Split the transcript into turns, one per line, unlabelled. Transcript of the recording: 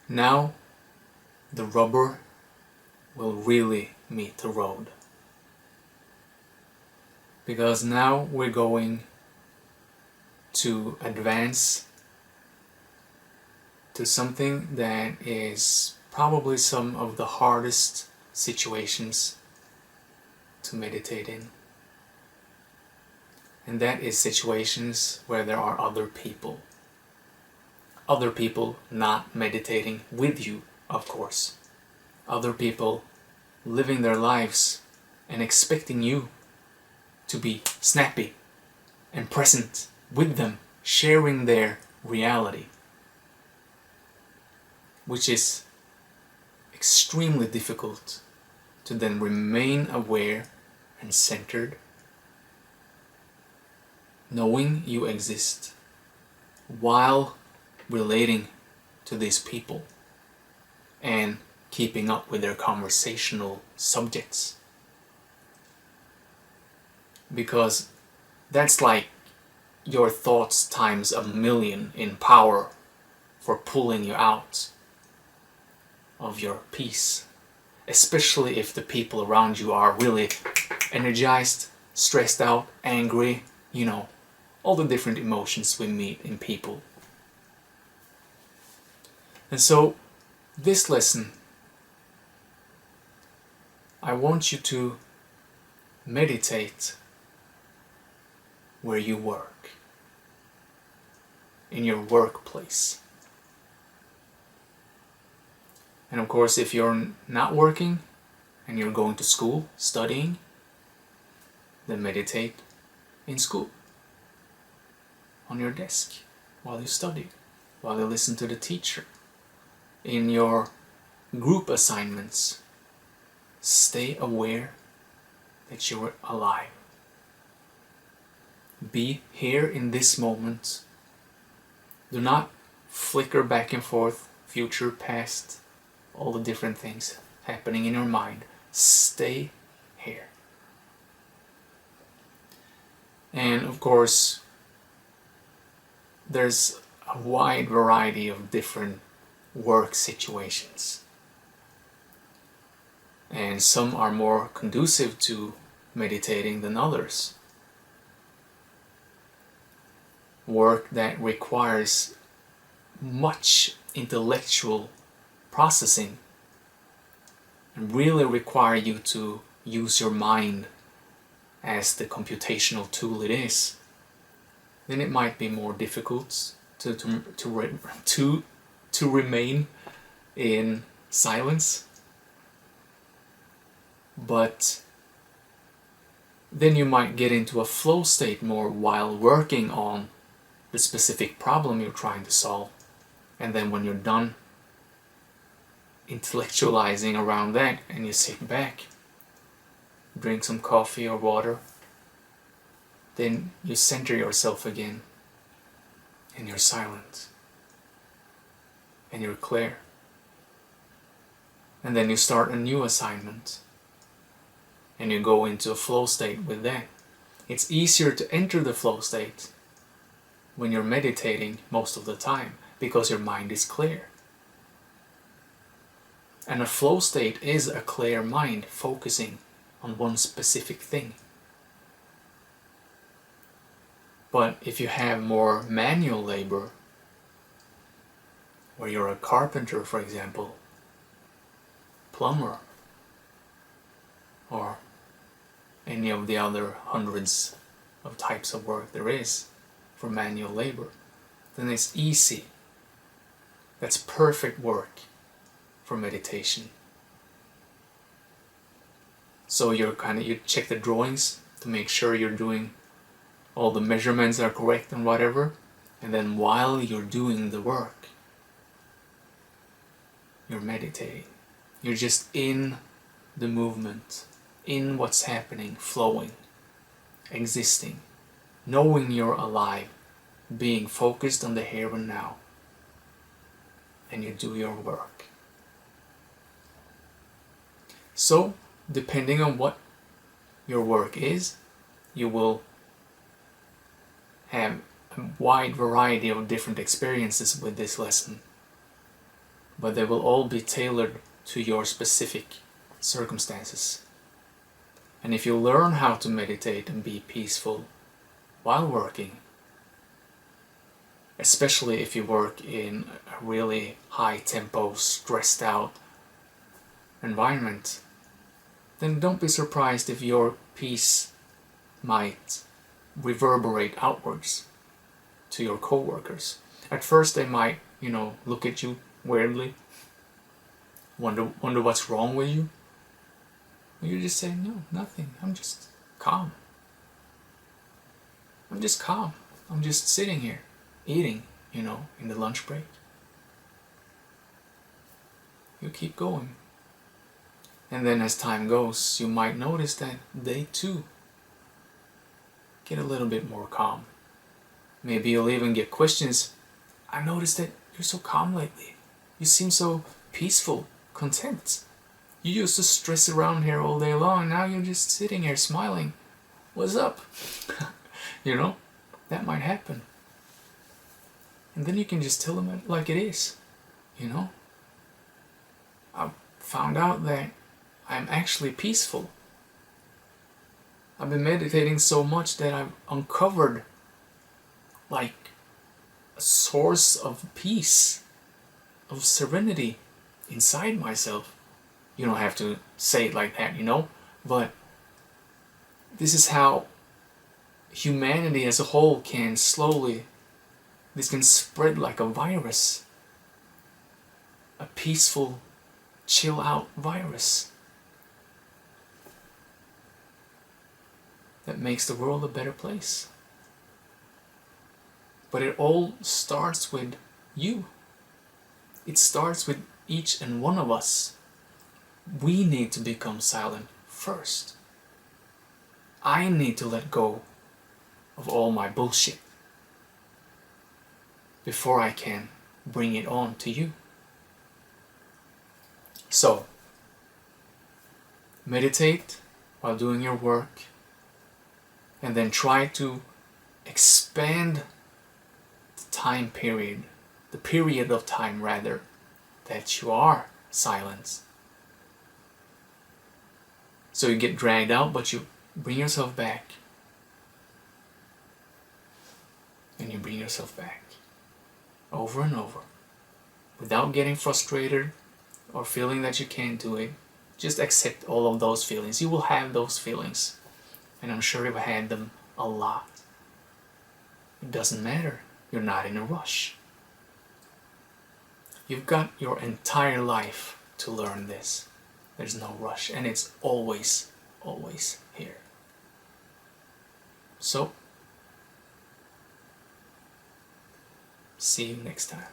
Now the rubber will really meet the road. Because now we're going to advance to something that is probably some of the hardest situations to meditate in. And that is situations where there are other people. Other people not meditating with you, of course. Other people living their lives and expecting you to be snappy and present with them, sharing their reality, which is extremely difficult to then remain aware and centered, knowing you exist while relating to these people and keeping up with their conversational subjects. Because that's like your thoughts times 1,000,000 in power for pulling you out of your peace. Especially if the people around you are really energized, stressed out, angry, all the different emotions we meet in people. And so, this lesson, I want you to meditate where you work, in your workplace. And of course, if you're not working and you're going to school, studying, then meditate in school, on your desk, while you study, while you listen to the teacher. In your group assignments, stay aware that you're alive. Be here in this moment. Do not flicker back and forth, future, past, all the different things happening in your mind. Stay here. And of course, there's a wide variety of different work situations. And some are more conducive to meditating than others. Work that requires much intellectual processing and really require you to use your mind as the computational tool it is, then it might be more difficult to remain in silence. But then you might get into a flow state more while working on the specific problem you're trying to solve. And then when you're done intellectualizing around that and you sit back, drink some coffee or water, then you center yourself again and you're silent and you're clear. And then you start a new assignment and you go into a flow state with that. It's easier to enter the flow state when you're meditating most of the time because your mind is clear. And a flow state is a clear mind focusing on one specific thing. But if you have more manual labor, where you're a carpenter, for example, plumber, or any of the other hundreds of types of work there is for manual labor, then it's easy. That's perfect work for meditation. So you check the drawings to make sure you're doing all the measurements are correct and whatever, and then while you're doing the work, you're meditating. You're just in the movement, in what's happening, flowing, existing, knowing you're alive, being focused on the here and now, and you do your work. So, depending on what your work is, you will have a wide variety of different experiences with this lesson. but they will all be tailored to your specific circumstances. And if you learn how to meditate and be peaceful while working, especially if you work in a really high tempo, stressed out environment, then don't be surprised if your peace might reverberate outwards to your co-workers. At first they might, look at you weirdly, wonder what's wrong with you. You just say, no, nothing, I'm just calm. I'm just calm. I'm just sitting here, eating, in the lunch break. You keep going. And then as time goes, you might notice that they too get a little bit more calm. Maybe you'll even get questions. I noticed that you're so calm lately. You seem so peaceful, content. You used to stress around here all day long. Now you're just sitting here smiling. What's up? That might happen. And then you can just tell them it like it is. I found out that I'm actually peaceful. I've been meditating so much that I've uncovered like a source of peace, of serenity inside myself. You don't have to say it like that, but this is how humanity as a whole can this can spread like a virus. A peaceful, chill out virus that makes the world a better place. But it all starts with you. It starts with each and one of us. We need to become silent first. I need to let go of all my bullshit before I can bring it on to you. So, meditate while doing your work, and then try to expand the time period, the period of time rather, that you are silent. So you get dragged out, but you bring yourself back. And you bring yourself back. Over and over. Without getting frustrated or feeling that you can't do it. Just accept all of those feelings. You will have those feelings. And I'm sure you've had them a lot. It doesn't matter. You're not in a rush. You've got your entire life to learn this. There's no rush, and it's always, always here. So, see you next time.